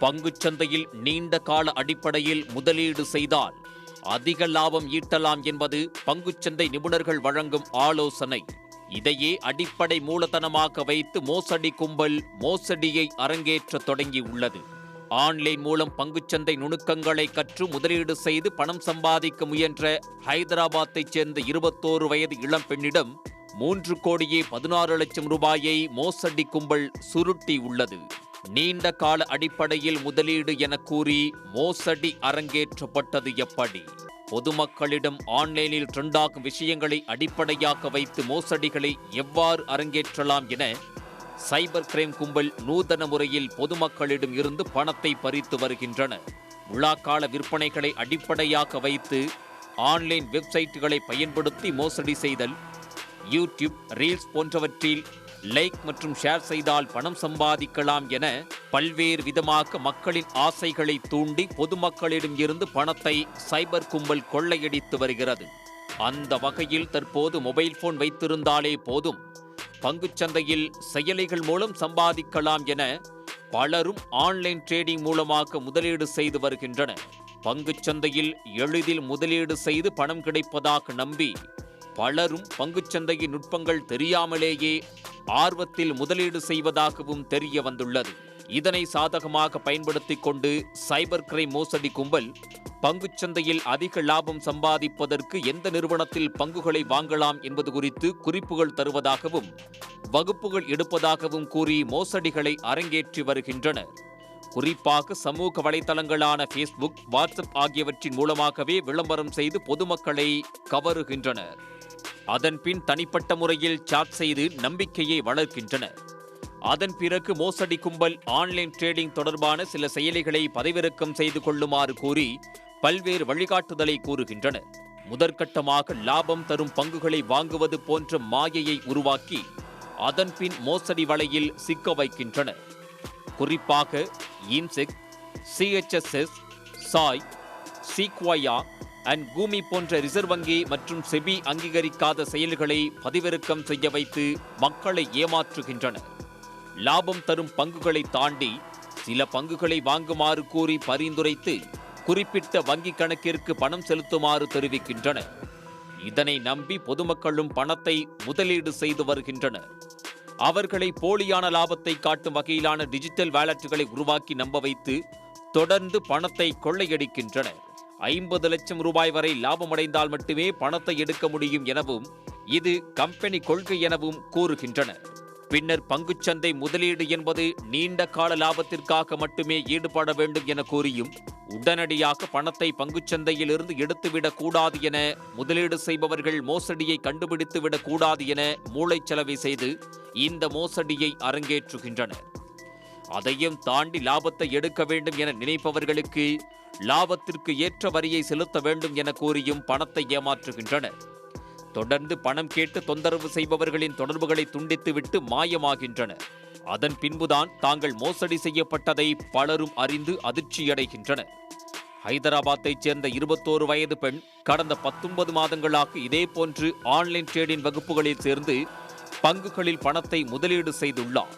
பங்குச்சந்தையில் நீண்ட கால அடிப்படையில் முதலீடு செய்தால் அதிக லாபம் ஈட்டலாம் என்பது பங்குச்சந்தை நிபுணர்கள் வழங்கும் ஆலோசனை. இதையே அடிப்படை மூலதனமாக வைத்து மோசடி கும்பல் மோசடியை அரங்கேற்ற தொடங்கியுள்ளது. ஆன்லைன் மூலம் பங்குச்சந்தை நுணுக்கங்களை கற்று முதலீடு செய்து பணம் சம்பாதிக்க முயன்ற ஹைதராபாத்தைச் சேர்ந்த 21 வயது இளம்பெண்ணிடம் 3,16,00,000 ரூபாயை மோசடி கும்பல் சுருட்டியுள்ளது. நீண்ட கால அடிப்படையில் முதலீடு என கூறி மோசடி அரங்கேற்றப்பட்டது எப்படி? பொதுமக்களிடம் ஆன்லைனில் ட்ரெண்டாகும் விஷயங்களை அடிப்படையாக வைத்து மோசடிகளை எவ்வாறு அரங்கேற்றலாம் என சைபர் கிரைம் கும்பல் நூதன முறையில் பொதுமக்களிடம் இருந்து பணத்தை பறித்து வருகின்றன. விழாக்கால விற்பனைகளை அடிப்படையாக வைத்து ஆன்லைன் வெப்சைட்டுகளை பயன்படுத்தி மோசடி செய்தல், யூடியூப், ரீல்ஸ் போன்றவற்றில் லைக் மற்றும் ஷேர் செய்தால் பணம் சம்பாதிக்கலாம் என பல்வேறு விதமாக மக்களின் ஆசைகளை தூண்டி பொதுமக்களிடம் இருந்து பணத்தை சைபர் கும்பல் கொள்ளையடித்து வருகிறது. அந்த வகையில் தற்போது மொபைல் போன் வைத்திருந்தாலே போதும், பங்குச்சந்தையில் செயலிகள் மூலம் சம்பாதிக்கலாம் என பலரும் ஆன்லைன் ட்ரேடிங் மூலமாக முதலீடு செய்து வருகின்றனர். பங்குச்சந்தையில் எளிதில் முதலீடு செய்து பணம் கிடைப்பதாக நம்பி பலரும் பங்குச்சந்தையின் நுட்பங்கள் தெரியாமலேயே ஆர்வத்தில் முதலீடு செய்வதாகவும் தெரிய வந்துள்ளது. இதனை சாதகமாக பயன்படுத்திக் கொண்டு சைபர் கிரைம் மோசடி கும்பல் பங்குச்சந்தையில் அதிக லாபம் சம்பாதிப்பதற்கு எந்த நிறுவனத்தில் பங்குகளை வாங்கலாம் என்பது குறித்து குறிப்புகள் தருவதாகவும் வகுப்புகள் எடுப்பதாகவும் கூறி மோசடிகளை அரங்கேற்றி வருகின்றனர். குறிப்பாக சமூக வலைதளங்களான ஃபேஸ்புக், வாட்ஸ்அப் ஆகியவற்றின் மூலமாகவே விளம்பரம் செய்து பொதுமக்களை கவருகின்றனர். அதன்பின் தனிப்பட்ட முறையில் சாட் செய்து நம்பிக்கையை வளர்க்கின்றனர். அதன் பிறகு மோசடி கும்பல் ஆன்லைன் ட்ரேடிங் தொடர்பான சில செயலிகளை பதிவிறக்கம் செய்து கொள்ளுமாறு கூறி பல்வேறு வழிகாட்டுதலை கூறுகின்றனர். முதற்கட்டமாக லாபம் தரும் பங்குகளை வாங்குவது போன்ற மாயையை உருவாக்கி அதன்பின் மோசடி வலையில் சிக்க வைக்கின்றனர். குறிப்பாக இன்செக், சிஎச்எஸ்எஸ், சாய், சீக்வாயா அண்ட் கூமி போன்ற ரிசர்வ் வங்கி மற்றும் செபி அங்கீகரிக்காத செயல்களை பதிவிறக்கம் செய்ய வைத்து மக்களை ஏமாற்றுகின்றனர். லாபம் தரும் பங்குகளை தாண்டி சில பங்குகளை வாங்குமாறு கூறி பரிந்துரைத்து குறிப்பிட்ட வங்கி கணக்கிற்கு பணம் செலுத்துமாறு தெரிவிக்கின்றனர். இதனை நம்பி பொதுமக்களும் பணத்தை முதலீடு செய்து வருகின்றனர். அவர்களை போலியான லாபத்தை காட்டும் வகையிலான டிஜிட்டல் வாலெட்டுகளை உருவாக்கி நம்ப வைத்து தொடர்ந்து பணத்தை கொள்ளையடிக்கின்றனர். 50 லட்சம் ரூபாய் வரை லாபமடைந்தால் மட்டுமே பணத்தை எடுக்க முடியும் எனவும் இது கம்பெனி கொள்கை எனவும் கூறுகின்றனர். பின்னர் பங்குச்சந்தை முதலீடு என்பது நீண்ட கால லாபத்திற்காக மட்டுமே ஈடுபட வேண்டும் என கூறியும் உடனடியாக பணத்தை பங்குச்சந்தையில் இருந்து எடுத்துவிடக் கூடாது என முதலீடு செய்பவர்கள் மோசடியை கண்டுபிடித்துவிடக் கூடாது என மூளைச்சலவை செய்து இந்த மோசடியை அரங்கேற்றுகின்றனர். அதையும் தாண்டி லாபத்தை எடுக்க வேண்டும் என நினைப்பவர்களுக்கு லாபத்திற்கு ஏற்ற வரியை செலுத்த வேண்டும் என கூறியும் பணத்தை ஏமாற்றுகின்றனர். தொடர்ந்து பணம் கேட்டு தொந்தரவு செய்பவர்களின் தொடர்புகளை துண்டித்துவிட்டு மாயமாகின்றனர். அதன் பின்புதான் தாங்கள் மோசடி செய்யப்பட்டதை பலரும் அறிந்து அதிர்ச்சியடைகின்றனர். ஹைதராபாத்தைச் சேர்ந்த 21 வயது பெண் கடந்த 19 மாதங்களாக இதேபோன்று ஆன்லைன் ட்ரேடிங் வகுப்புகளில் சேர்ந்து பங்குகளில் பணத்தை முதலீடு செய்துள்ளார்.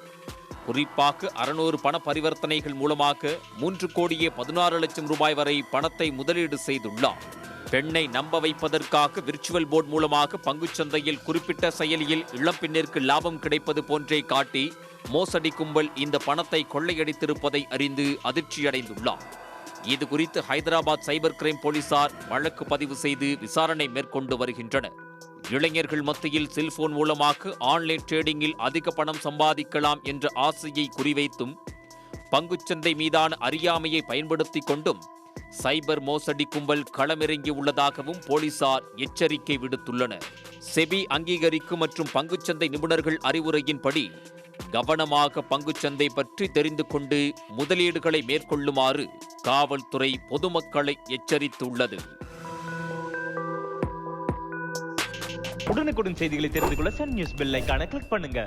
குறிப்பாக 600 பண பரிவர்த்தனைகள் மூலமாக 3,16,00,000 ரூபாய் வரை பணத்தை முதலீடு செய்துள்ளார். பெண்ணை நம்ப வைப்பதற்காக விர்ச்சுவல் போர்டு மூலமாக பங்குச்சந்தையில் குறிப்பிட்ட செயலியில் இளம்பெண்ணிற்கு லாபம் கிடைப்பது போன்றே காட்டி மோசடி கும்பல் இந்த பணத்தை கொள்ளையடித்திருப்பதை அறிந்து அதிர்ச்சியடைந்துள்ளார். இது குறித்து ஹைதராபாத் சைபர் கிரைம் போலீசார் வழக்கு பதிவு செய்து விசாரணை மேற்கொண்டு வருகின்றனர். இளைஞர்கள் மத்தியில் செல்போன் மூலமாக ஆன்லைன் ட்ரேடிங்கில் அதிக பணம் சம்பாதிக்கலாம் என்ற ஆசையை குறிவைத்தும் பங்குச்சந்தை மீதான அறியாமையை பயன்படுத்திக் கொண்டும் சைபர் மோசடி கும்பல் களமிறங்கி உள்ளதாகவும் போலீசார் எச்சரிக்கை விடுத்துள்ளனர். செபி அங்கீகரிக்கும் மற்றும் பங்குச்சந்தை நிபுணர்கள் அறிவுரையின்படி கவனமாக பங்குச்சந்தை பற்றி தெரிந்து கொண்டு முதலீடுகளை மேற்கொள்ளுமாறு காவல்துறை பொதுமக்களை எச்சரித்துள்ளது. உடனுக்குடன் செய்திகளை தெரிந்து கொள்ள சன் நியூஸ் பெல் ஐகானை கிளிக் பண்ணுங்க.